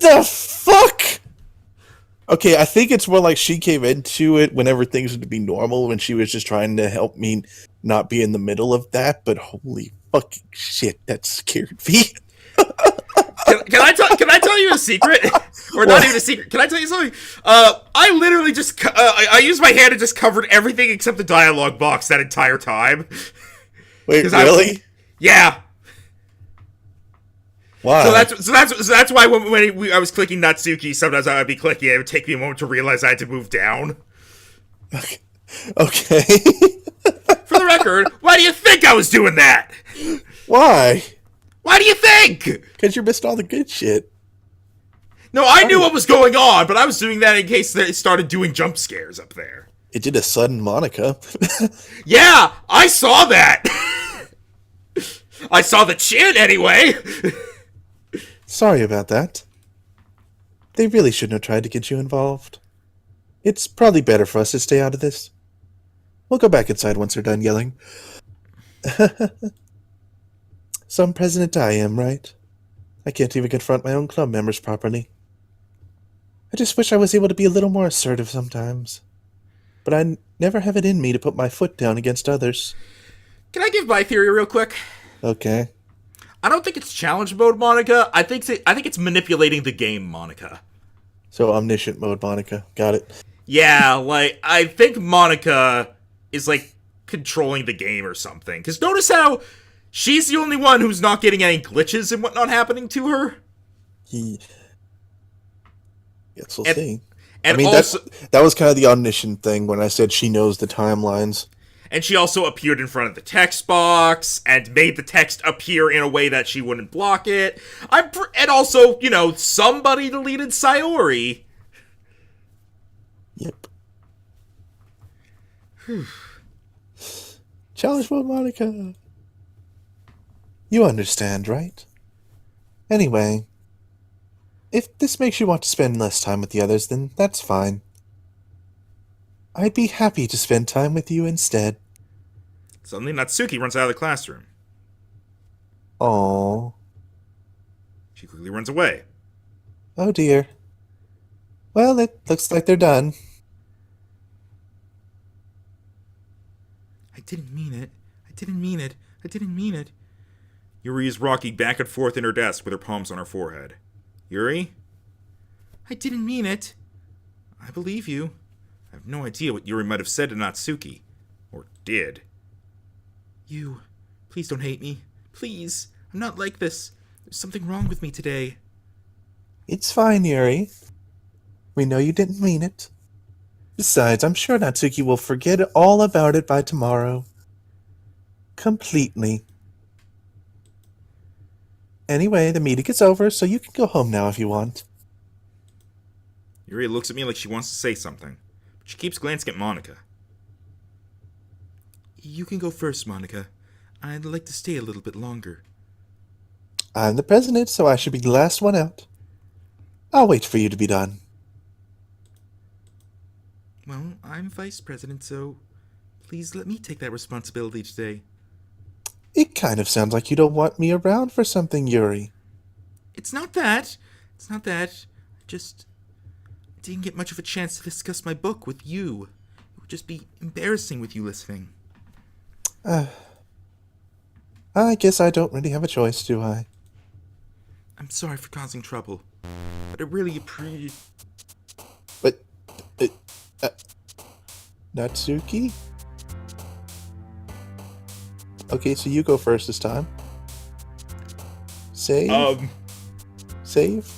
the fuck? Okay, I think it's more like she came into it whenever things would be normal, when she was just trying to help me not be in the middle of that, but holy fucking shit, that scared me. Can I tell you a secret? Or not even a secret. Can I tell you something? I literally just I used my hand and just covered everything except the dialogue box that entire time. Wait, really? Yeah. Why? So that's why when I was clicking Natsuki, sometimes I would be clicking. It would take me a moment to realize I had to move down. Okay. For the record, why do you think I was doing that? Why? Why do you think? Because you missed all the good shit. No, I knew what was going on, but I was doing that in case they started doing jump scares up there. It did a sudden Monika. Yeah, I saw that. I saw the chin anyway. Sorry about that. They really shouldn't have tried to get you involved. It's probably better for us to stay out of this. We'll go back inside once they're done yelling. Some president I am, right? I can't even confront my own club members properly. I just wish I was able to be a little more assertive sometimes. But I never have it in me to put my foot down against others. Can I give my theory real quick? Okay. I don't think it's challenge mode, Monika. I think it's manipulating the game, Monika. So omniscient mode, Monika. Got it. Yeah, like, I think Monika is, like, controlling the game or something. Because notice how she's the only one who's not getting any glitches and whatnot happening to her? Guess we'll see. And I mean, also, that was kind of the omniscient thing when I said she knows the timelines. And she also appeared in front of the text box and made the text appear in a way that she wouldn't block it. And also, you know, somebody deleted Sayori. Yep. Challenge mode, Monika. You understand, right? Anyway, if this makes you want to spend less time with the others, then that's fine. I'd be happy to spend time with you instead. Suddenly, Natsuki runs out of the classroom. Aww. She quickly runs away. Oh dear. Well, it looks like they're done. I didn't mean it. I didn't mean it. I didn't mean it. Yuri is rocking back and forth in her desk with her palms on her forehead. Yuri? I didn't mean it. I believe you. I have no idea what Yuri might have said to Natsuki. Or did. You. Please don't hate me. Please. I'm not like this. There's something wrong with me today. It's fine, Yuri. We know you didn't mean it. Besides, I'm sure Natsuki will forget all about it by tomorrow. Completely. Anyway, the meeting is over, so you can go home now if you want. Yuri looks at me like she wants to say something, but she keeps glancing at Monika. You can go first, Monika. I'd like to stay a little bit longer. I'm the president, so I should be the last one out. I'll wait for you to be done. Well, I'm vice president, so please let me take that responsibility today. It kind of sounds like you don't want me around for something, Yuri. It's not that. It's not that. I didn't get much of a chance to discuss my book with you. It would just be embarrassing with you listening. I guess I don't really have a choice, do I? I'm sorry for causing trouble, but I really appreciate... But, Natsuki? Okay, so you go first this time. Save? Save?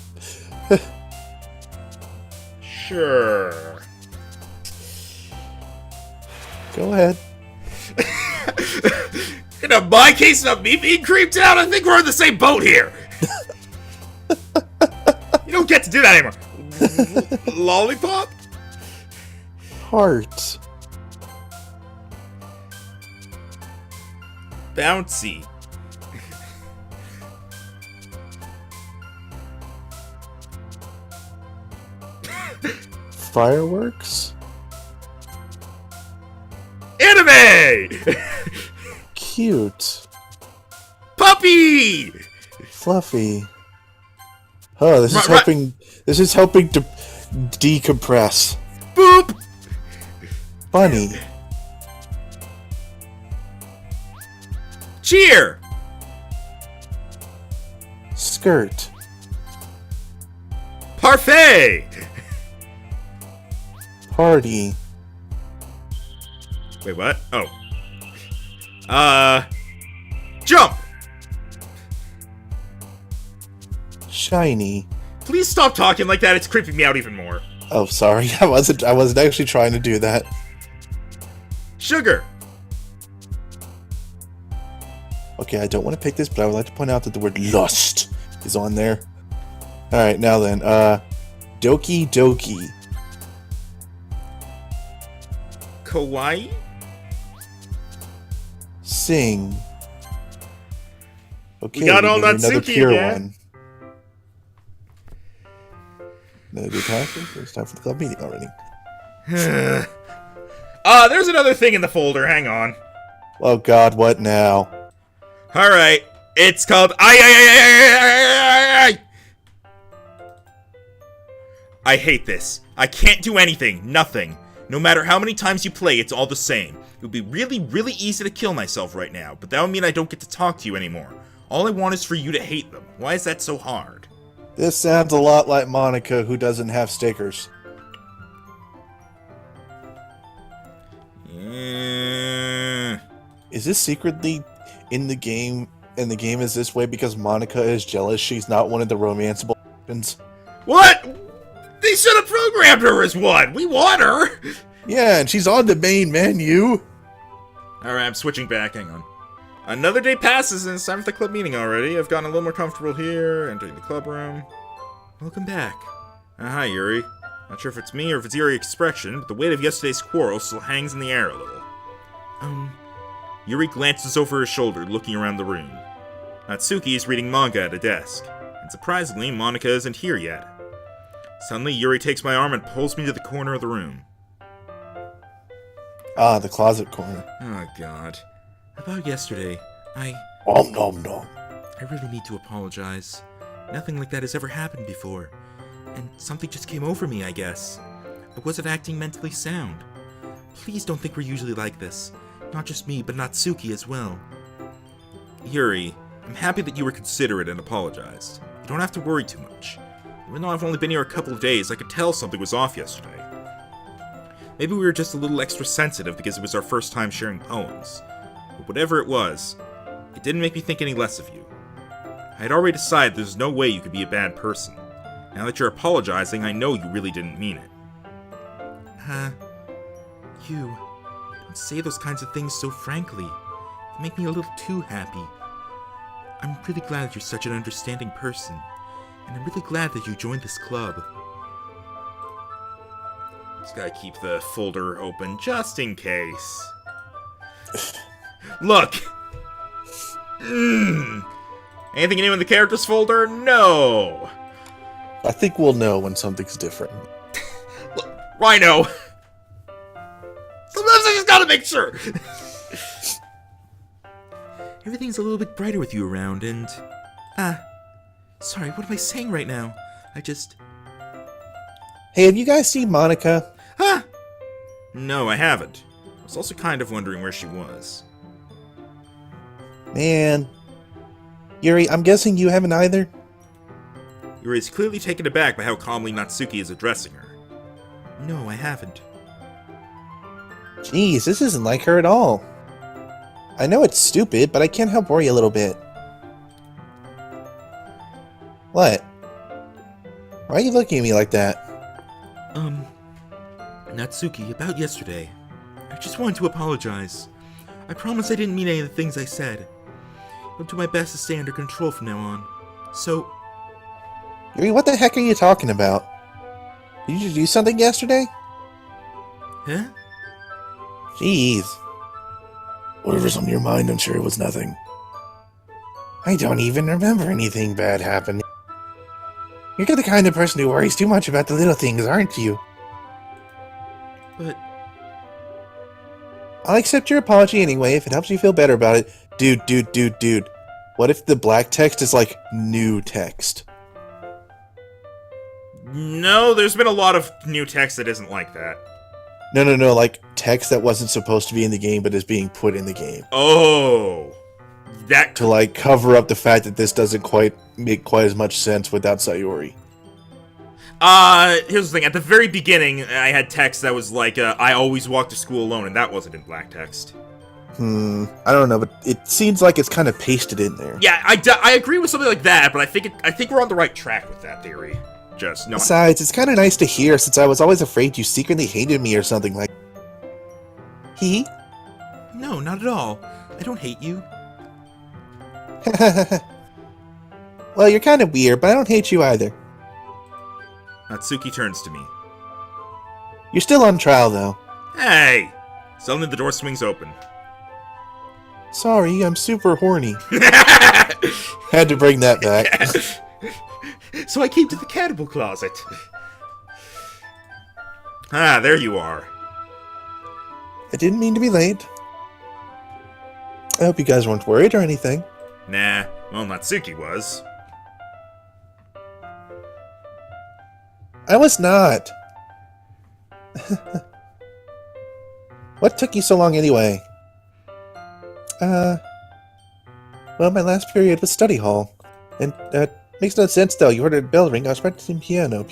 Sure. Go ahead. In my case of me being creeped out, I think we're in the same boat here. You don't get to do that anymore. Lollipop? Heart. Bouncy. Fireworks? Anime! Cute. Puppy! Fluffy. Oh, this is Right. helping. This is helping to decompress. Boop! Funny. Cheer! Skirt. Parfait! Party. Wait, what? Oh. Jump! Shiny. Please stop talking like that, it's creeping me out even more. Oh, sorry. I wasn't actually trying to do that. Sugar! Okay, I don't want to pick this, but I would like to point out that the word lust is on there. Alright, now then, Doki Doki. Kawaii? Sing. Okay, We got all get another Natsuki pure again. one. No good time. It's time for the club meeting already. There's another thing in the folder, hang on. Oh god, what now? Alright, it's called I hate this. I can't do anything, nothing. No matter how many times you play, it's all the same. It would be really, really easy to kill myself right now, but that would mean I don't get to talk to you anymore. All I want is for you to hate them. Why is that so hard? This sounds a lot like Monika, who doesn't have stickers. Yeah. Is this secretly in the game, and the game is this way because Monika is jealous she's not one of the romanceable options? What? They should have programmed her as one! We want her! Yeah, and she's on the main menu! Alright, I'm switching back, hang on. Another day passes and it's time for the club meeting already. I've gotten a little more comfortable here, entering the club room. Welcome back. Hi, Yuri. Not sure if it's me or if it's Yuri expression, but the weight of yesterday's quarrel still hangs in the air a little. Yuri glances over her shoulder, looking around the room. Natsuki is reading manga at a desk, and surprisingly, Monika isn't here yet. Suddenly, Yuri takes my arm and pulls me to the corner of the room. Ah, the closet corner. Oh, God. About yesterday, Om nom nom. I really need to apologize. Nothing like that has ever happened before. And something just came over me, I guess. I wasn't acting mentally sound. Please don't think we're usually like this. Not just me, but Natsuki as well. Yuri, I'm happy that you were considerate and apologized. You don't have to worry too much. Even though I've only been here a couple of days, I could tell something was off yesterday. Maybe we were just a little extra sensitive because it was our first time sharing poems. But whatever it was, it didn't make me think any less of you. I had already decided there's no way you could be a bad person. Now that you're apologizing, I know you really didn't mean it. You don't say those kinds of things so frankly. They make me a little too happy. I'm really glad you're such an understanding person, and I'm really glad that you joined this club. Just gotta keep the folder open just in case. Look! Anything new in the characters folder? No! I think we'll know when something's different. Look, Rhino! Sometimes I just gotta make sure! Everything's a little bit brighter with you around, and... sorry, what am I saying right now? Hey, have you guys seen Monika? No, I haven't. I was also kind of wondering where she was. Man. Yuri, I'm guessing you haven't either? Yuri is clearly taken aback by how calmly Natsuki is addressing her. No, I haven't. Jeez, this isn't like her at all. I know it's stupid, but I can't help worry a little bit. What? Why are you looking at me like that? Natsuki, about yesterday. I just wanted to apologize. I promise I didn't mean any of the things I said. I'll do my best to stay under control from now on. So... Yuri, what the heck are you talking about? Did you do something yesterday? Huh? Jeez. Whatever's on your mind, I'm sure it was nothing. I don't even remember anything bad happening. You're the kind of person who worries too much about the little things, aren't you? But... I'll accept your apology anyway, if it helps you feel better about it. Dude. What if the black text is like new text? No, there's been a lot of new text that isn't like that. No, like text that wasn't supposed to be in the game but is being put in the game. Oh. That To, like, cover up the fact that this doesn't quite make quite as much sense without Sayori. Here's the thing. At the very beginning, I had text that was like, I always walk to school alone, and that wasn't in black text. I don't know, but it seems like it's kind of pasted in there. Yeah, I agree with something like that, but I think we're on the right track with that theory. Just no. Besides, it's kind of nice to hear since I was always afraid you secretly hated me or something like. He? No, not at all. I don't hate you. Well, you're kind of weird, but I don't hate you either. Natsuki turns to me. You're still on trial, though. Hey! Suddenly the door swings open. Sorry, I'm super horny. Had to bring that back. So I came to the cannibal closet. Ah, there you are. I didn't mean to be late. I hope you guys weren't worried or anything. Nah, well, Natsuki was. I was not. What took you so long anyway? Well, my last period was study hall. And, makes no sense though. You heard a bell ring. I was practicing piano.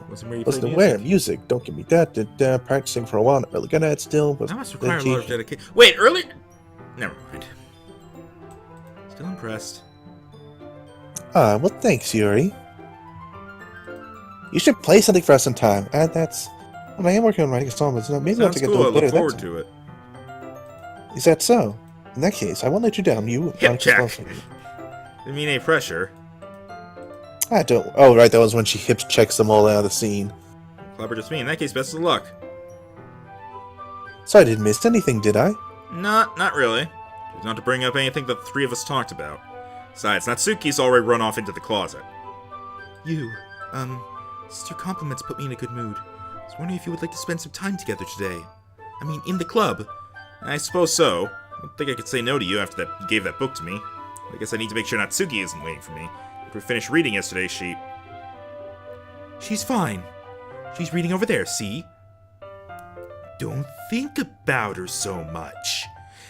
Wasn't aware. Music. Don't give me that. Practicing for a while. Not really good at it still. That must require a lot of dedication. Wait, earlier? Never mind. Still impressed. Ah, well, thanks, Yuri. You should play something for us sometime. Well, I am working on writing a song, but maybe I'll Sounds take a cool. I little look better forward to it. Is that so? In that case, I won't let you down. You Hip check. Didn't mean any pressure. I don't. Oh, right. That was when she hip checks them all out of the scene. Clever just me. In that case, best of luck. So I didn't miss anything, did I? Not really. Just not to bring up anything that the three of us talked about. Besides, Natsuki's already run off into the closet. Since your compliments put me in a good mood, I was wondering if you would like to spend some time together today. I mean, in the club. I suppose so. I don't think I could say no to you after that you gave that book to me. I guess I need to make sure Natsuki isn't waiting for me. After we finished reading yesterday, She's fine. She's reading over there, see? Don't think about her so much.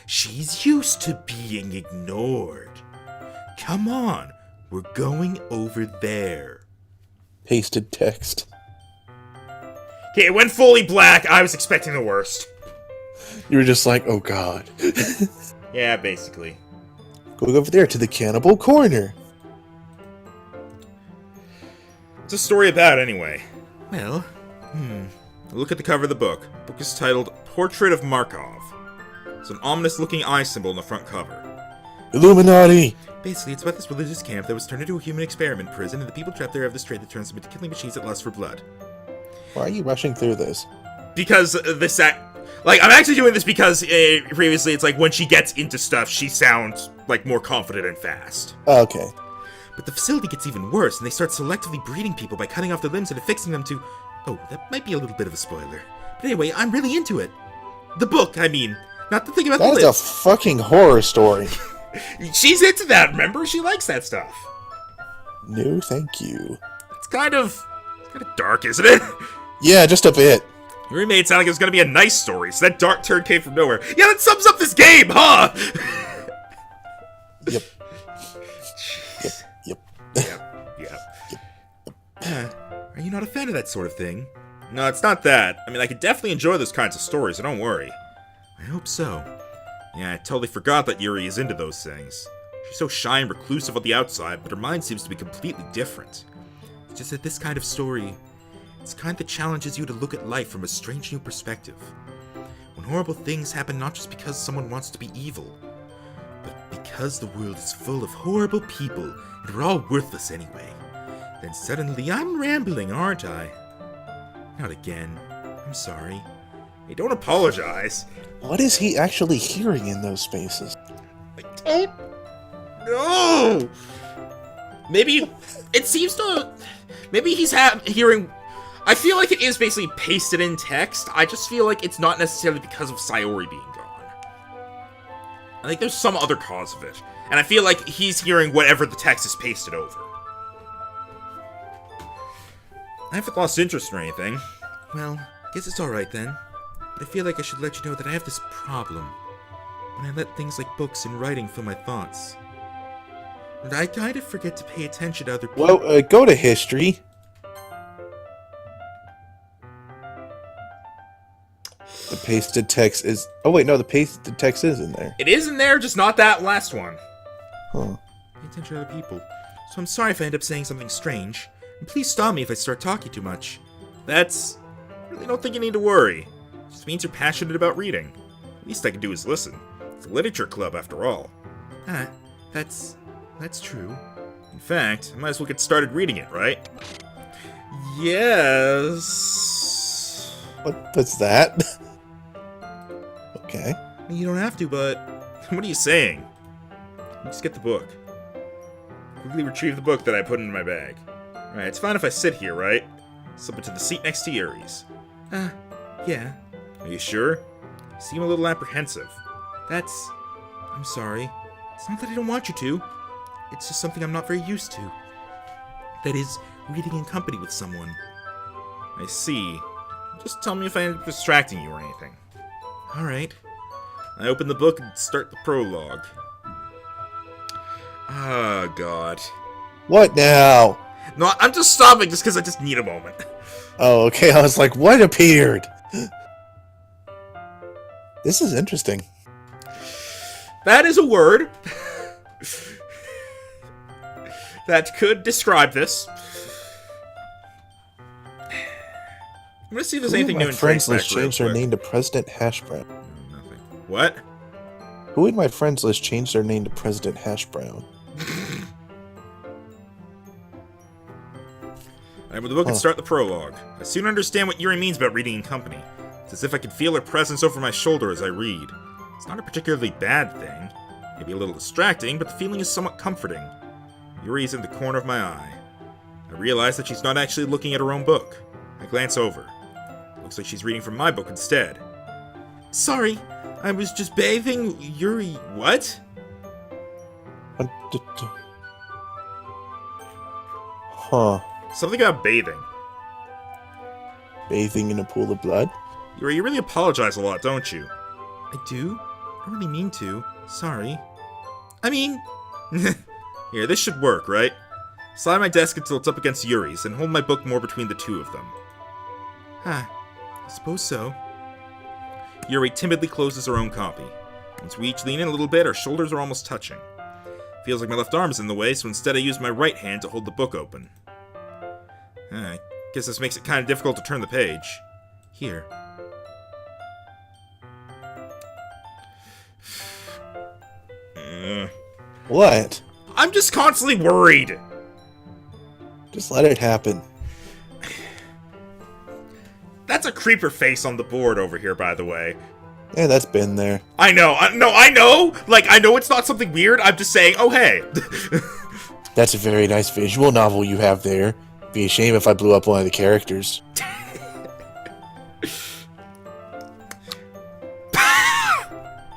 She's used to being ignored. Come on, we're going over there. Pasted text. Okay, it went fully black. I was expecting the worst. You were just like, oh god. Yeah, basically. Going over there to the cannibal corner. What's the story about, anyway? Well, look at the cover of the book. The book is titled Portrait of Markov. It's an ominous-looking eye symbol on the front cover. Illuminati! Basically, it's about this religious camp that was turned into a human experiment prison, and the people trapped there have this trait that turns them into killing machines that lust for blood. Why are you rushing through this? Because I'm actually doing this because previously it's like when she gets into stuff, she sounds like more confident and fast. Oh, okay. But the facility gets even worse, and they start selectively breeding people by cutting off their limbs and affixing them to... Oh, that might be a little bit of a spoiler. But anyway, I'm really into it. The book, I mean. Not the thing about the limbs. That is a fucking horror story. She's into that, remember? She likes that stuff. No, thank you. It's kind of dark, isn't it? Yeah, just a bit. Yuri made it sound like it was going to be a nice story, so that dark turn came from nowhere. Yeah, that sums up this game, huh? Yep. Are you not a fan of that sort of thing? No, it's not that. I mean, I could definitely enjoy those kinds of stories, so don't worry. I hope so. Yeah, I totally forgot that Yuri is into those things. She's so shy and reclusive on the outside, but her mind seems to be completely different. It's just that this kind of story, it's the kind that challenges you to look at life from a strange new perspective. When horrible things happen not just because someone wants to be evil, but because the world is full of horrible people and we're all worthless anyway. Then suddenly I'm rambling, aren't I? Not again. I'm sorry. Hey, don't apologize. What is he actually hearing in those spaces? I don't know. Maybe it seems to. Maybe he's hearing. I feel like it is basically pasted in text. I just feel like it's not necessarily because of Sayori being gone. I think there's some other cause of it, and I feel like he's hearing whatever the text is pasted over. I haven't lost interest or anything. Well, guess it's alright then. But I feel like I should let you know that I have this problem. When I let things like books and writing fill my thoughts. And I kind of forget to pay attention to other people. Well, go to history. The pasted text is... Oh, wait, no, the pasted text is in there. It is in there, just not that last one. Huh. Pay attention to other people. So I'm sorry if I end up saying something strange. And please stop me if I start talking too much. I really don't think you need to worry. It just means you're passionate about reading. The least I can do is listen. It's a literature club, after all. That's true. In fact, I might as well get started reading it, right? Yes. What's that? Okay. You don't have to, but... What are you saying? Just get the book. Quickly retrieve the book that I put in my bag. Alright, it's fine if I sit here, right? Slip it to the seat next to Yuri's. Yeah. Are you sure? You seem a little apprehensive. I'm sorry. It's not that I don't want you to. It's just something I'm not very used to. That is, reading in company with someone. I see. Just tell me if I end up distracting you or anything. Alright. I open the book and start the prologue. Oh, God. What now? No, I'm just stopping just because I just need a moment. Oh, okay. I was like, what appeared? This is interesting. That is a word that could describe this. I'm gonna see if there's anything new in friends list Trace changed their name to President Hash Brown. No, nothing. What? Who in my friends list changed their name to President Hash Brown? I open the book and start the prologue. I soon understand what Yuri means about reading in company. It's as if I can feel her presence over my shoulder as I read. It's not a particularly bad thing. Maybe a little distracting, but the feeling is somewhat comforting. Yuri is in the corner of my eye. I realize that she's not actually looking at her own book. I glance over. Looks like she's reading from my book instead. Sorry, I was just bathing. Yuri, what? Huh. Something about bathing. Bathing in a pool of blood? Yuri, you really apologize a lot, don't you? I do? I don't really mean to. Sorry. I mean... Here, this should work, right? Slide my desk until it's up against Yuri's, and hold my book more between the two of them. I suppose so. Yuri timidly closes her own copy. Once we each lean in a little bit, our shoulders are almost touching. Feels like my left arm is in the way, so instead I use my right hand to hold the book open. I guess this makes it kind of difficult to turn the page. Here. What? I'm just constantly worried. Just let it happen. That's a creeper face on the board over here, by the way. Yeah, that's been there. I know. I know. Like, I know it's not something weird. I'm just saying, oh, hey. That's a very nice visual novel you have there. Be a shame if I blew up one of the characters.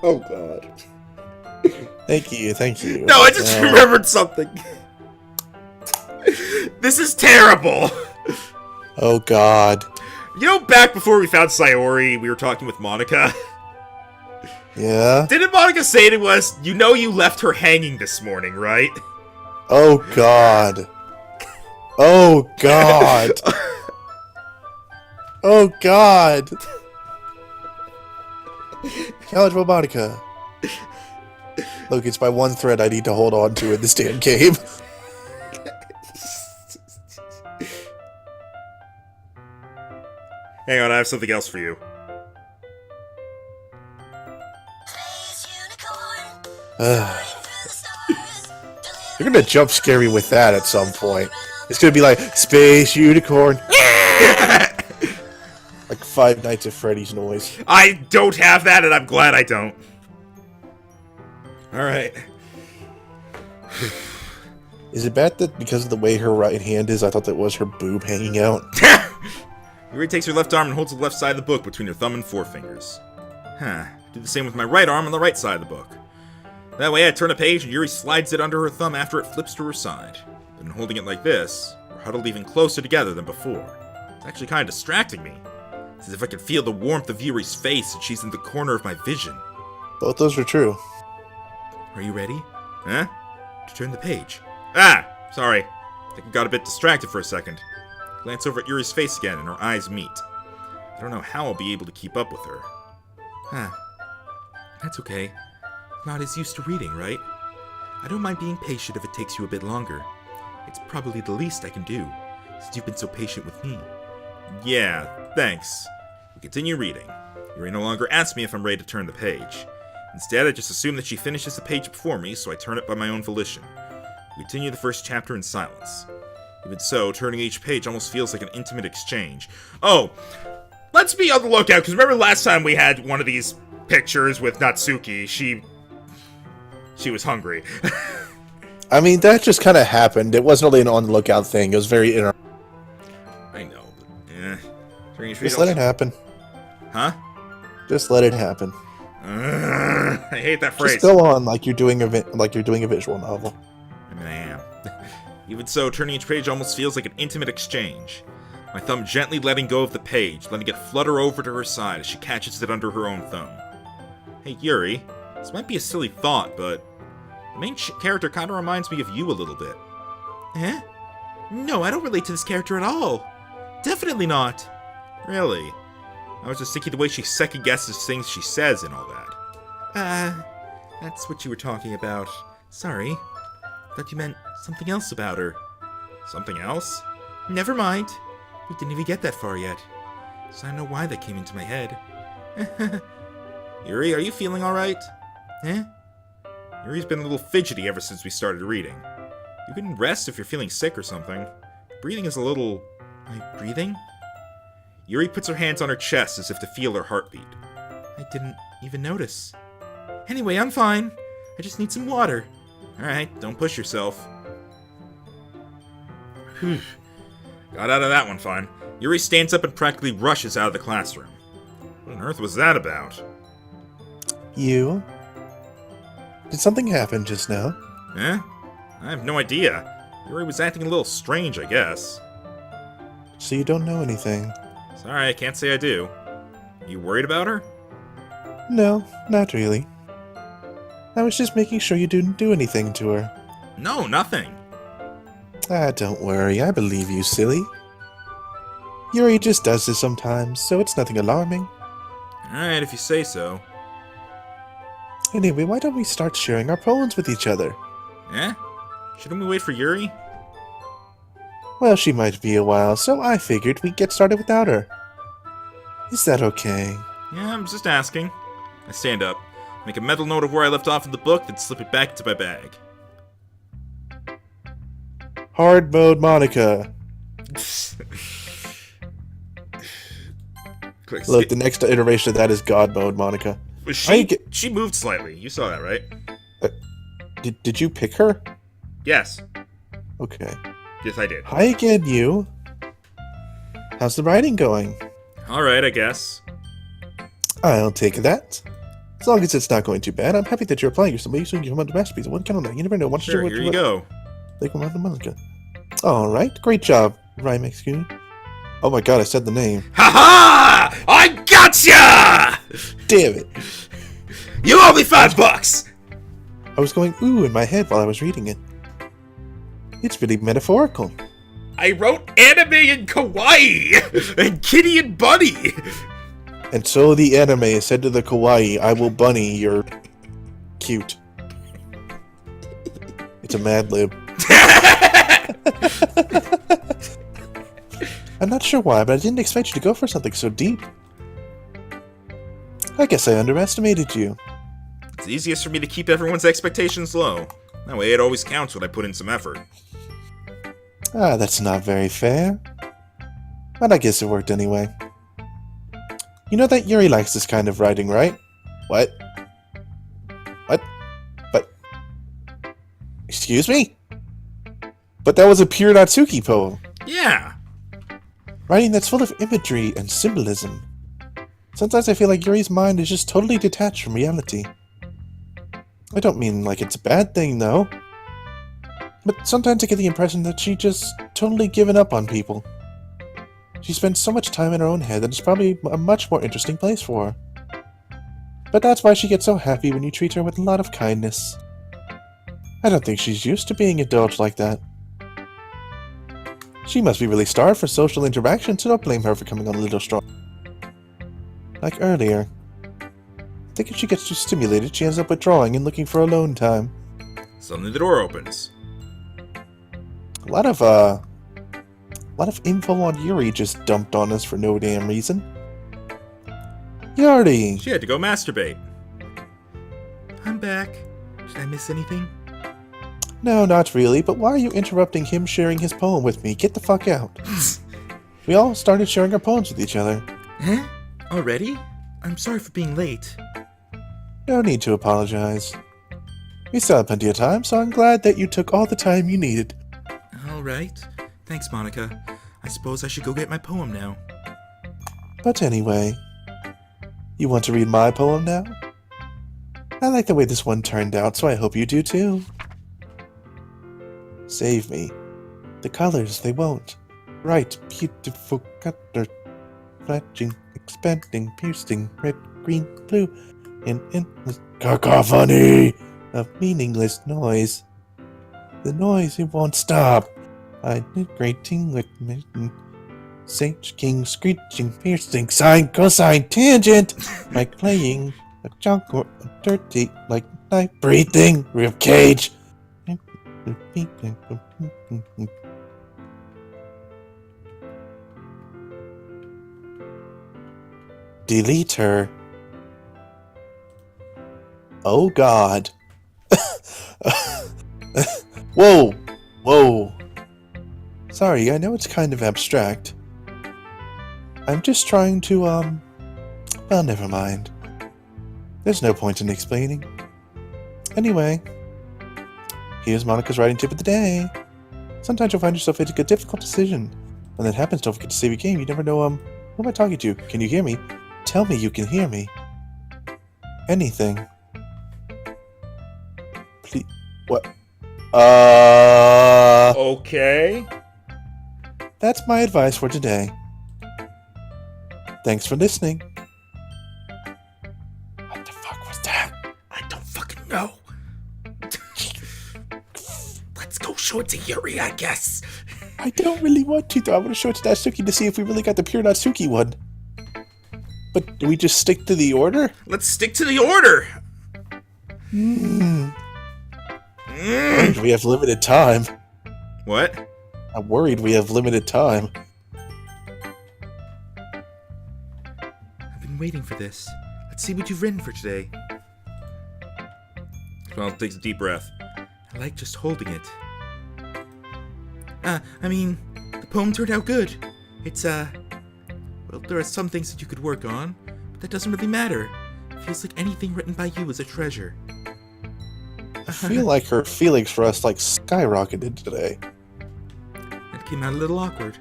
Oh, God. Thank you. No, I just remembered something. This is terrible. Oh, God. You know, back before we found Sayori, we were talking with Monika. Yeah? Didn't Monika say to us, you know you left her hanging this morning, right? Oh, God. Oh, God. Oh, God. Challenge Monika. Look, it's my one thread I need to hold on to in this damn game. Hang on, I have something else for you. You're gonna jump scare me with that at some point. It's gonna be like, Space Unicorn. Like Five Nights at Freddy's noise. I don't have that, and I'm glad I don't. Alright. Is it bad that because of the way her right hand is, I thought that was her boob hanging out? Yuri takes her left arm and holds the left side of the book between her thumb and forefingers. Do the same with my right arm on the right side of the book. That way I turn a page and Yuri slides it under her thumb after it flips to her side. Then holding it like this, her huddled even closer together than before. It's actually kind of distracting me. It's as if I can feel the warmth of Yuri's face and she's in the corner of my vision. Both those are true. Are you ready? Huh? To turn the page. Ah! Sorry. I think I got a bit distracted for a second. Glance over at Yuri's face again and our eyes meet. I don't know how I'll be able to keep up with her. That's okay. Not as used to reading, right? I don't mind being patient if it takes you a bit longer. It's probably the least I can do, since you've been so patient with me. Yeah, thanks. We continue reading. Yuri no longer asks me if I'm ready to turn the page. Instead, I just assume that she finishes the page before me, so I turn it by my own volition. We continue the first chapter in silence. Even so, turning each page almost feels like an intimate exchange. Oh, let's be on the lookout, because remember last time we had one of these pictures with Natsuki, she was hungry. I mean, that just kind of happened. It wasn't really an on the lookout thing. It was very I know, but Just let it happen. Huh? Just let it happen. I hate that phrase. Just go on like you're doing a visual novel. I mean, I am. Even so, turning each page almost feels like an intimate exchange. My thumb gently letting go of the page, letting it flutter over to her side as she catches it under her own thumb. Hey, Yuri, this might be a silly thought, but the main character kind of reminds me of you a little bit. Eh? No, I don't relate to this character at all. Definitely not. Really? I was just thinking the way she second-guesses things she says and all that. That's what you were talking about. Sorry. Thought you meant something else about her. Something else? Never mind. We didn't even get that far yet. So I don't know why that came into my head. Yuri, are you feeling alright? Eh? Yuri's been a little fidgety ever since we started reading. You can rest if you're feeling sick or something. Breathing is a little... Am I breathing? Yuri puts her hands on her chest as if to feel her heartbeat. I didn't even notice. Anyway, I'm fine. I just need some water. Alright, don't push yourself. Whew. Got out of that one fine. Yuri stands up and practically rushes out of the classroom. What on earth was that about? You? Did something happen just now? Eh? I have no idea. Yuri was acting a little strange, I guess. So you don't know anything? Sorry, I can't say I do. You worried about her? No, not really. I was just making sure you didn't do anything to her. No, nothing. Don't worry, I believe you, silly. Yuri just does this sometimes, so it's nothing alarming. Alright, if you say so. Anyway, why don't we start sharing our poems with each other? Eh? Shouldn't we wait for Yuri? Well, she might be a while, so I figured we'd get started without her. Is that okay? Yeah, I'm just asking. I stand up, make a mental note of where I left off in the book, then slip it back into my bag. Hard mode Monika. Look, the next iteration of that is God mode Monika. She moved slightly. You saw that, right? Did you pick her? Yes. Okay. Yes, I did. Hi again, you. How's the writing going? Alright, I guess. I'll take that. As long as it's not going too bad, I'm happy that you're applying yourself. You soon come on to masterpiece. What kind of You never know. Once Sure, here you go. Like Monika. Alright, great job, Rhyme Excuse. Oh my god, I said the name. Ha-ha! I gotcha! Damn it. You owe me $5! I was going ooh in my head while I was reading it. It's really metaphorical. I wrote anime and kawaii! And kitty and bunny! And so the anime said to the kawaii, I will bunny your cute. It's a Mad Lib. I'm not sure why, but I didn't expect you to go for something so deep. I guess I underestimated you. It's easiest for me to keep everyone's expectations low. That way it always counts when I put in some effort. That's not very fair. But I guess it worked anyway. You know that Yuri likes this kind of writing, right? What? What? But... Excuse me? But that was a pure Natsuki poem. Yeah. Writing that's full of imagery and symbolism. Sometimes I feel like Yuri's mind is just totally detached from reality. I don't mean like it's a bad thing, though. But sometimes I get the impression that she just totally given up on people. She spends so much time in her own head that it's probably a much more interesting place for her. But that's why she gets so happy when you treat her with a lot of kindness. I don't think she's used to being indulged like that. She must be really starved for social interaction, so don't blame her for coming on a little strong. Like earlier. I think if she gets too stimulated, she ends up withdrawing and looking for alone time. Suddenly the door opens. A lot of info on Yuri just dumped on us for no damn reason. Yuri! She had to go masturbate. I'm back. Did I miss anything? No, not really, but why are you interrupting him sharing his poem with me? Get the fuck out. We all started sharing our poems with each other. Huh? Already? I'm sorry for being late. No need to apologize. We still have plenty of time, so I'm glad that you took all the time you needed. Alright. Thanks, Monika. I suppose I should go get my poem now. But anyway, you want to read my poem now? I like the way this one turned out, so I hope you do too. Save me. The colors, they won't. Bright, beautiful color. Flashing, expanding, piercing, red, green, blue. An endless cacophony of meaningless noise. The noise, it won't stop. Integrating with sage king, screeching, piercing, sine, cosine, tangent. Like playing a junk or a dirty, like knife breathing, rib cage. Delete her. Oh God. Whoa. Whoa. Sorry, I know it's kind of abstract. I'm just trying to, well, never mind. There's no point in explaining. Anyway, here's Monika's writing tip of the day. Sometimes you'll find yourself facing a difficult decision. When that happens, don't forget to save your game. You never know, who am I talking to? Can you hear me? Tell me you can hear me. Anything. Please. What? Okay. That's my advice for today. Thanks for listening. What the fuck was that? I don't fucking know. Let's go show it to Yuri, I guess. I don't really want to, though. I want to show it to Natsuki to see if we really got the pure Natsuki one. But do we just stick to the order? Let's stick to the order. Worried we have limited time. What? I'm worried we have limited time. I've been waiting for this. Let's see what you've written for today. Well, takes a deep breath. I like just holding it. The poem turned out good. It's, well, there are some things that you could work on, but that doesn't really matter. It feels like anything written by you is a treasure. I feel like her feelings for us, skyrocketed today. That came out a little awkward.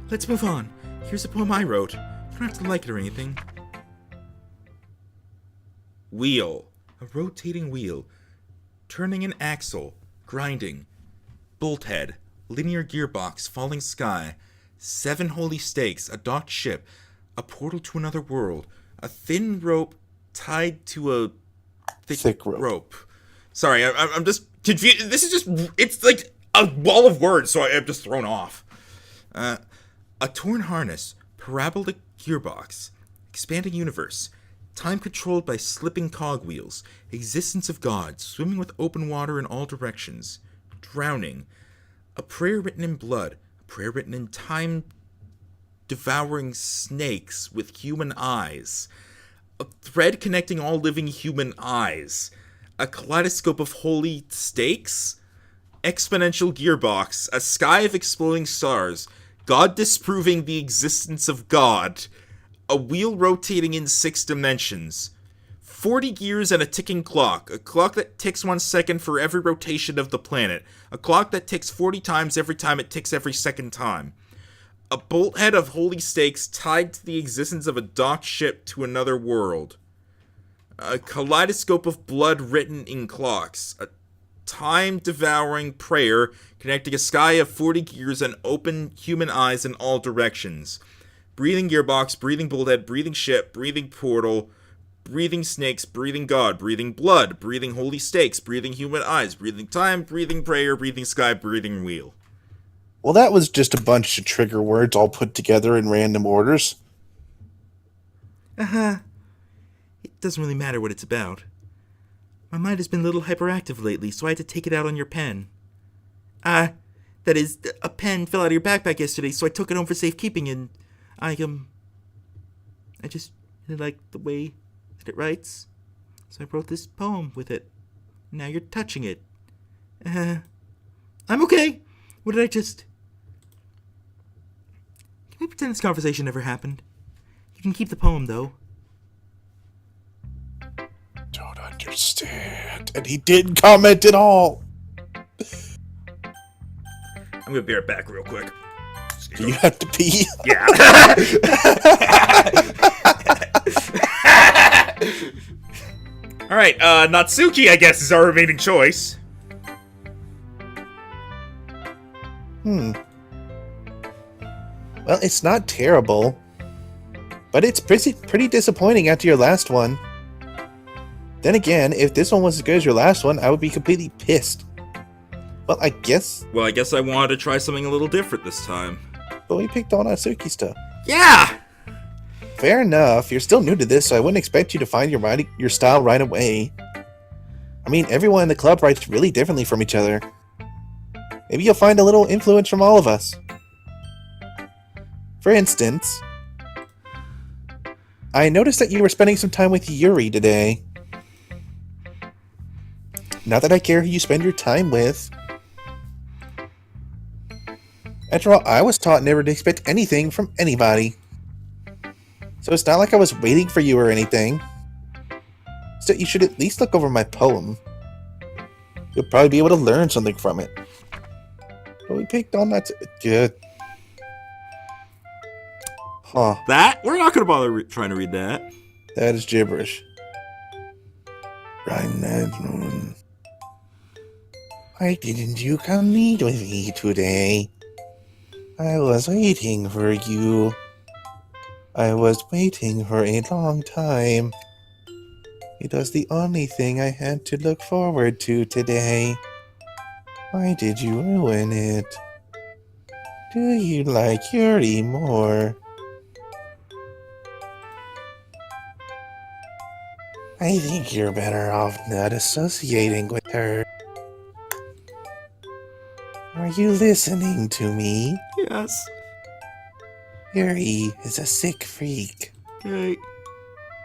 Let's move on. Here's a poem I wrote. You don't have to like it or anything. Wheel. A rotating wheel. Turning an axle. Grinding. Bolt head. Linear gearbox. Falling sky. 7 holy stakes. A docked ship. A portal to another world. A thin rope tied to a thick rope. Sorry, I'm just confused. This is just, it's like a wall of words, so I'm just thrown off. A torn harness, parabolic gearbox, expanding universe, time controlled by slipping cogwheels, existence of God, swimming with open water in all directions, drowning, a prayer written in blood, a prayer written in time, devouring snakes with human eyes, a thread connecting all living human eyes, a kaleidoscope of holy stakes, exponential gearbox, a sky of exploding stars, God disproving the existence of God, a wheel rotating in 6 dimensions, 40 gears and a ticking clock, a clock that ticks 1 second for every rotation of the planet, a clock that ticks 40 times every time it ticks every second time, a bolt head of holy stakes tied to the existence of a docked ship to another world, a kaleidoscope of blood written in clocks, a time-devouring prayer connecting a sky of 40 gears and open human eyes in all directions. Breathing gearbox, breathing bullethead, breathing ship, breathing portal, breathing snakes, breathing god, breathing blood, breathing holy stakes, breathing human eyes, breathing time, breathing prayer, breathing sky, breathing wheel. Well, that was just a bunch of trigger words all put together in random orders. It doesn't really matter what it's about. My mind has been a little hyperactive lately, so I had to take it out on your pen. That is, a pen fell out of your backpack yesterday, so I took it home for safekeeping, and I just really like the way that it writes. So I wrote this poem with it. Now you're touching it. I'm okay. What did I just... Can we pretend this conversation never happened? You can keep the poem, though. Don't understand. And he didn't comment at all. I'm gonna be right back real quick. Do you have to pee? Yeah. Alright, Natsuki, I guess, is our remaining choice. Well, it's not terrible. But it's pretty disappointing after your last one. Then again, if this one was as good as your last one, I would be completely pissed. Well, I guess... Well, I guess I wanted to try something a little different this time. But we picked all Natsuki stuff. Yeah! Fair enough. You're still new to this, so I wouldn't expect you to find your style right away. I mean, everyone in the club writes really differently from each other. Maybe you'll find a little influence from all of us. For instance, I noticed that you were spending some time with Yuri today. Not that I care who you spend your time with. After all, I was taught never to expect anything from anybody. So it's not like I was waiting for you or anything. So you should at least look over my poem. You'll probably be able to learn something from it. But we picked on that. Good. Huh. That? We're not going to bother trying to read that. That is gibberish. Why didn't you come meet with me today? I was waiting for you. I was waiting for a long time. It was the only thing I had to look forward to today. Why did you ruin it? Do you like Yuri more? I think you're better off not associating with her. Are you listening to me? Yes. Yuri is a sick freak. Okay.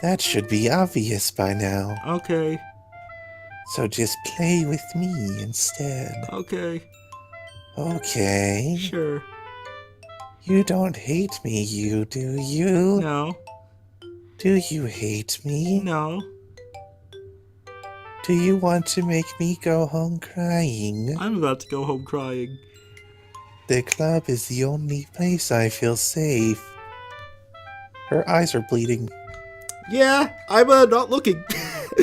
That should be obvious by now. Okay. So just play with me instead. Okay. Okay. Sure. You don't hate me, do you? No. Do you hate me? No. Do you want to make me go home crying? I'm about to go home crying. The club is the only place I feel safe. Her eyes are bleeding. Yeah, I'm not looking.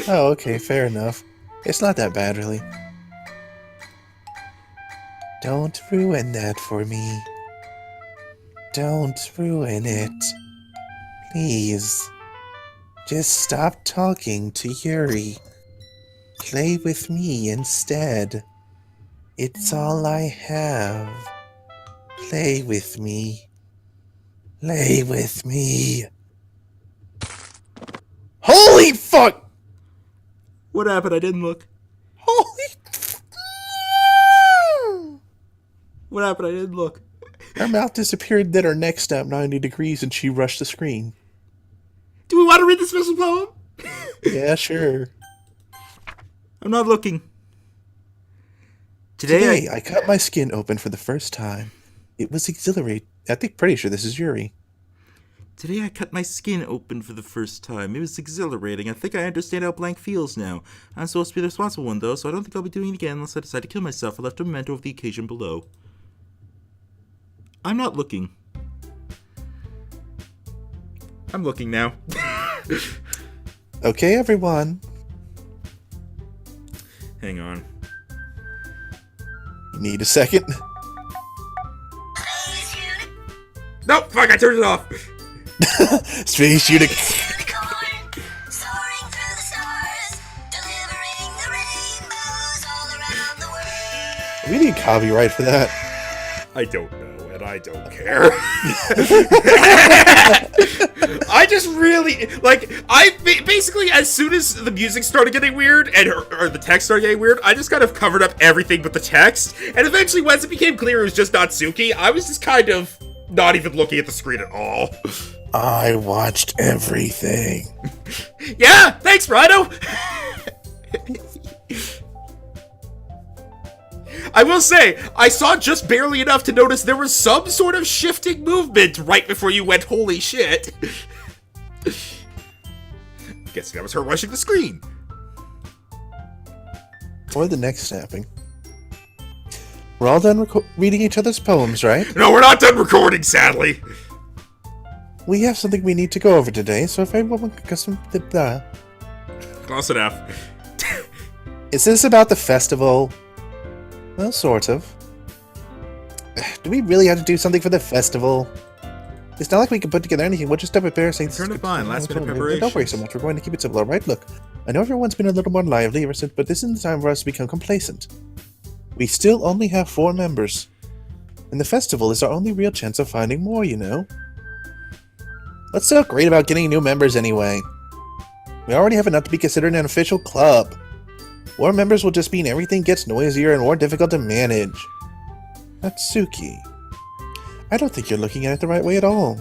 Oh, okay, fair enough. It's not that bad, really. Don't ruin that for me. Don't ruin it. Please. Just stop talking to Yuri. Play with me instead. It's all I have. Play with me. Play with me. Holy fuck! What happened? I didn't look. Holy... What happened? I didn't look. Her mouth disappeared, then her neck snapped 90 degrees and she rushed the screen. Do we want to read the special poem? Yeah, sure. I'm not looking. Today, I cut my skin open for the first time. It was exhilarating. Pretty sure this is Yuri. Today I cut my skin open for the first time. It was exhilarating. I think I understand how blank feels now. I'm supposed to be the responsible one, though, so I don't think I'll be doing it again unless I decide to kill myself or left a memento of the occasion below. I'm not looking. I'm looking now. Okay, everyone. Hang on. need a second. Nope, fuck, I turned it off. Space Unit. We need copyright for that. I don't know, and I don't care. I just really, like, basically, as soon as the music started getting weird, or the text started getting weird, I just kind of covered up everything but the text, and eventually, once it became clear it was just Natsuki, I was just kind of not even looking at the screen at all. I watched everything. Yeah, thanks, Rhino! I will say, I saw just barely enough to notice there was some sort of shifting movement right before you went, holy shit. Guessing that was her rushing the screen. Or the next snapping. We're all done reading each other's poems, right? No, we're not done recording, sadly. We have something we need to go over today, so if everyone could get some... Close enough. Is this about the festival? Well, sort of. Do we really have to do something for the festival? It's not like we can put together anything. We'll just prepare things. Turn it fine. Last minute preparation. Don't worry so much. We're going to keep it simple, alright? Look, I know everyone's been a little more lively ever since, but this isn't the time for us to become complacent. We still only have 4 members. And the festival is our only real chance of finding more, you know? What's so great about getting new members anyway? We already have enough to be considered an official club. More members will just mean everything gets noisier and more difficult to manage. Natsuki. I don't think you're looking at it the right way at all.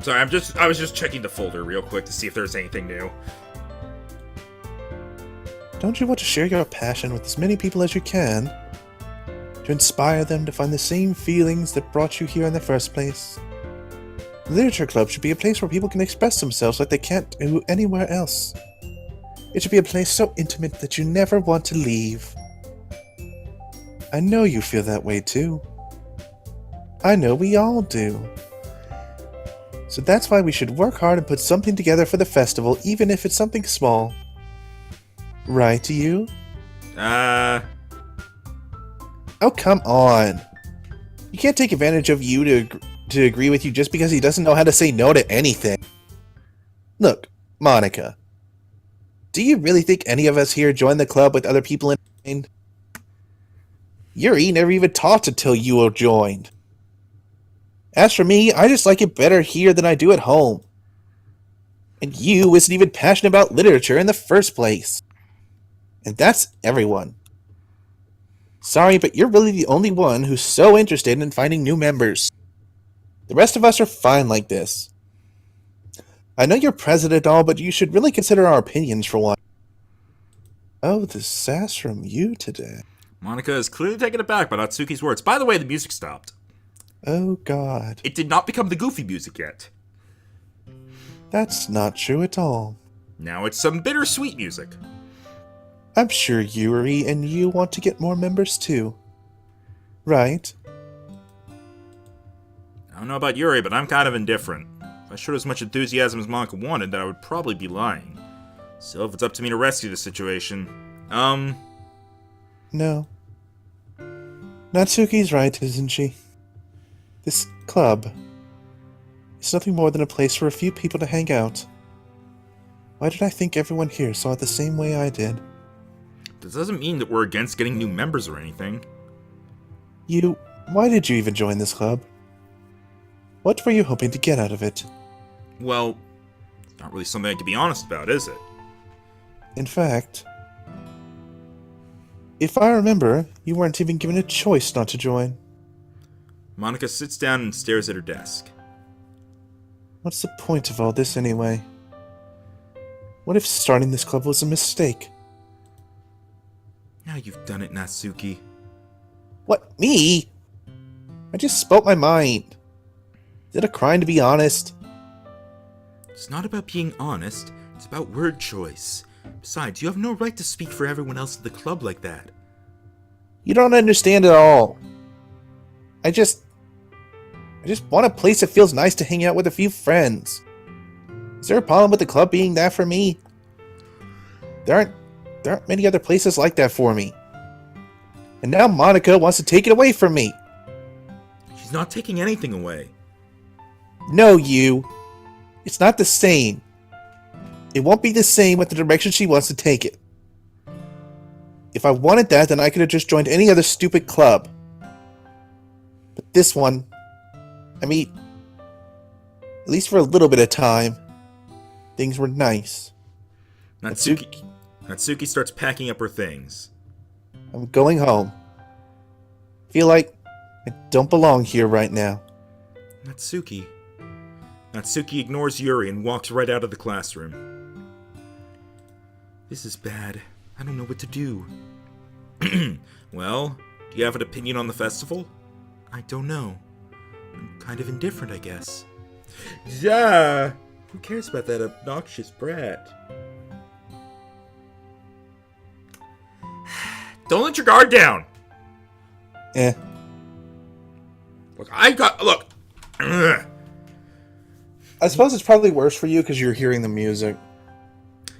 Sorry, I was just checking the folder real quick to see if there's anything new. Don't you want to share your passion with as many people as you can? To inspire them to find the same feelings that brought you here in the first place? The Literature Club should be a place where people can express themselves like they can't do anywhere else. It should be a place so intimate that you never want to leave. I know you feel that way too. I know we all do. So that's why we should work hard and put something together for the festival, even if it's something small. Right, you? Oh, come on. You can't take advantage of you to agree with you just because he doesn't know how to say no to anything. Look, Monika. Do you really think any of us here joined the club with other people in mind? Yuri never even talked until you joined. As for me, I just like it better here than I do at home. And you isn't even passionate about literature in the first place. And that's everyone. Sorry, but you're really the only one who's so interested in finding new members. The rest of us are fine like this. I know you're president and all, but you should really consider our opinions for one. Oh, the sass from you today. Monika is clearly taken aback by Natsuki's words. By the way, the music stopped. Oh, God. It did not become the goofy music yet. That's not true at all. Now it's some bittersweet music. I'm sure Yuri and you want to get more members too. Right? I don't know about Yuri, but I'm kind of indifferent. If I showed as much enthusiasm as Monika wanted, then I would probably be lying. So if it's up to me to rescue the situation, No. Natsuki's right, isn't she? This club is nothing more than a place for a few people to hang out. Why did I think everyone here saw it the same way I did? This doesn't mean that we're against getting new members or anything. Why did you even join this club? What were you hoping to get out of it? Well, it's not really something I can be honest about, is it? In fact, if I remember, you weren't even given a choice not to join. Monika sits down and stares at her desk. What's the point of all this anyway? What if starting this club was a mistake? Now you've done it, Natsuki. What, me? I just spoke my mind. Is it a crime to be honest? It's not about being honest, it's about word choice. Besides, you have no right to speak for everyone else at the club like that. You don't understand at all. I just want a place that feels nice to hang out with a few friends. Is there a problem with the club being that for me? There aren't many other places like that for me. And now Monika wants to take it away from me. She's not taking anything away. No, you. It's not the same. It won't be the same with the direction she wants to take it. If I wanted that, then I could have just joined any other stupid club. But this one, I mean, at least for a little bit of time, things were nice. Natsuki starts packing up her things. I'm going home. Feel like I don't belong here right now. Natsuki ignores Yuri and walks right out of the classroom. This is bad. I don't know what to do. Well, do you have an opinion on the festival? I don't know. I'm kind of indifferent, I guess. Yeah. Who cares about that obnoxious brat? Don't let your guard down. Look. Ugh. I suppose it's probably worse for you because you're hearing the music.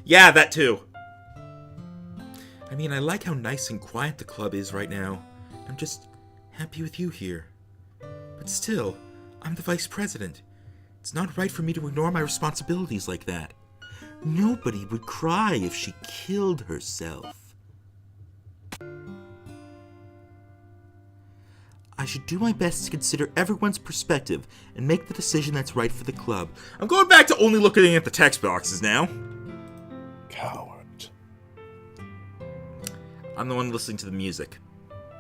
Yeah, that too. I mean, I like how nice and quiet the club is right now. I'm just happy with you here. But still, I'm the vice president. It's not right for me to ignore my responsibilities like that. Nobody would cry if she killed herself. I should do my best to consider everyone's perspective and make the decision that's right for the club. I'm going back to only looking at the text boxes now. Coward. I'm the one listening to the music.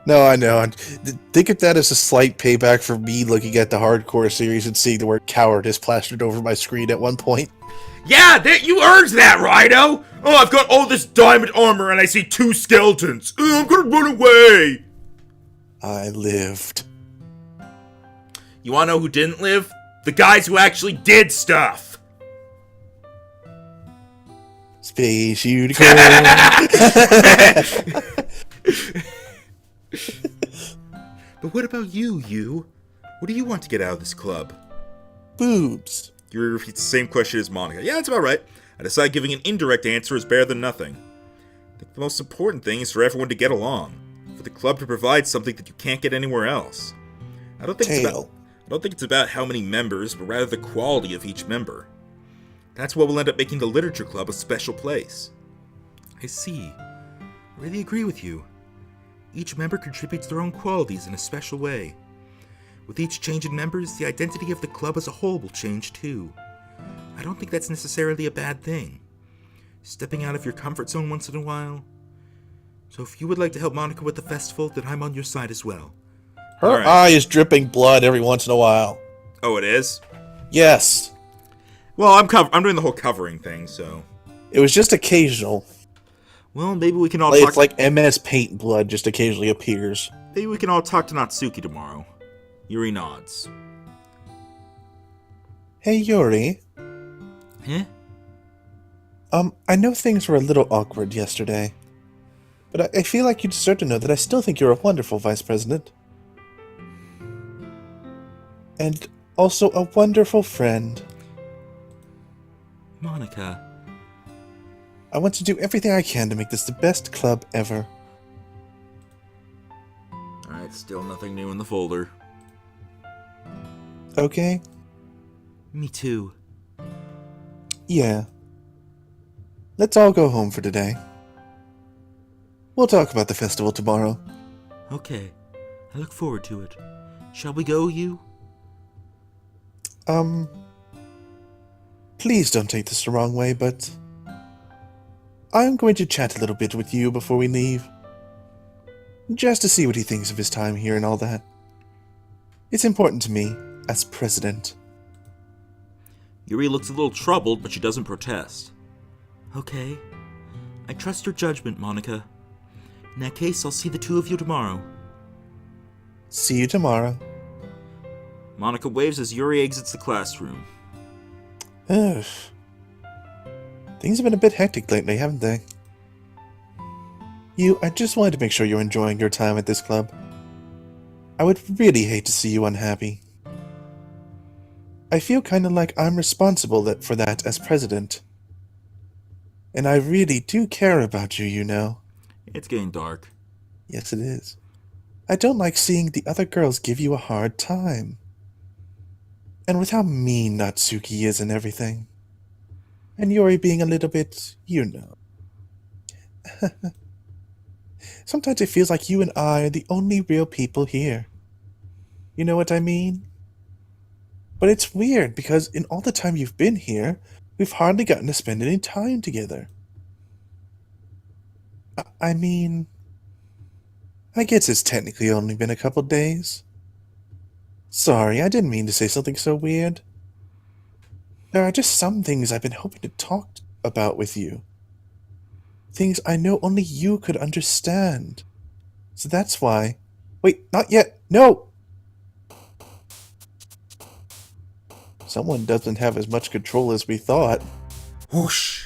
No, I know. Think of that as a slight payback for me looking at the hardcore series and seeing the word coward is plastered over my screen at one point. Yeah, you earned that, Rhino! Oh, I've got all this diamond armor and I see 2 skeletons. I'm gonna run away! I lived. You wanna know who didn't live? The guys who actually did stuff! Space Unicorn! But what about you? What do you want to get out of this club? Boobs. Yuri repeats the same question as Monika. Yeah, that's about right. I decide giving an indirect answer is better than nothing. I think the most important thing is for everyone to get along. For the club to provide something that you can't get anywhere else. I don't think it's about how many members, but rather the quality of each member. That's what will end up making the literature club a special place. I see. I really agree with you. Each member contributes their own qualities in a special way. With each change in members, the identity of the club as a whole will change too. I don't think that's necessarily a bad thing. Stepping out of your comfort zone once in a while. So if you would like to help Monika with the festival, then I'm on your side as well. Her eye is dripping blood every once in a while. Oh, it is? Yes. Well, I'm doing the whole covering thing, so... It was just occasional. Well, maybe we can all It's like MS Paint blood just occasionally appears. Maybe we can all talk to Natsuki tomorrow. Yuri nods. Hey, Yuri. Huh? I know things were a little awkward yesterday. But I feel like you deserve to know that I still think you're a wonderful vice president. And also a wonderful friend. Monika. I want to do everything I can to make this the best club ever. Alright, still nothing new in the folder. Okay? Me too. Yeah. Let's all go home for today. We'll talk about the festival tomorrow. Okay. I look forward to it. Shall we go, you? Please don't take this the wrong way, but... I'm going to chat a little bit with you before we leave. Just to see what he thinks of his time here and all that. It's important to me, as president. Yuri looks a little troubled, but she doesn't protest. Okay. I trust your judgment, Monika. In that case, I'll see the two of you tomorrow. See you tomorrow. Monika waves as Yuri exits the classroom. Ugh. Things have been a bit hectic lately, haven't they? I just wanted to make sure you're enjoying your time at this club. I would really hate to see you unhappy. I feel kind of like I'm responsible for that as president. And I really do care about you, you know. It's getting dark. Yes, it is. I don't like seeing the other girls give you a hard time. And with how mean Natsuki is and everything. And Yuri being a little bit, you know. Sometimes it feels like you and I are the only real people here. You know what I mean? But it's weird because in all the time you've been here, we've hardly gotten to spend any time together. I mean, I guess it's technically only been a couple days. Sorry, I didn't mean to say something so weird. There are just some things I've been hoping to talk about with you. Things I know only you could understand. So that's why. Wait, not yet! No! Someone doesn't have as much control as we thought. Whoosh!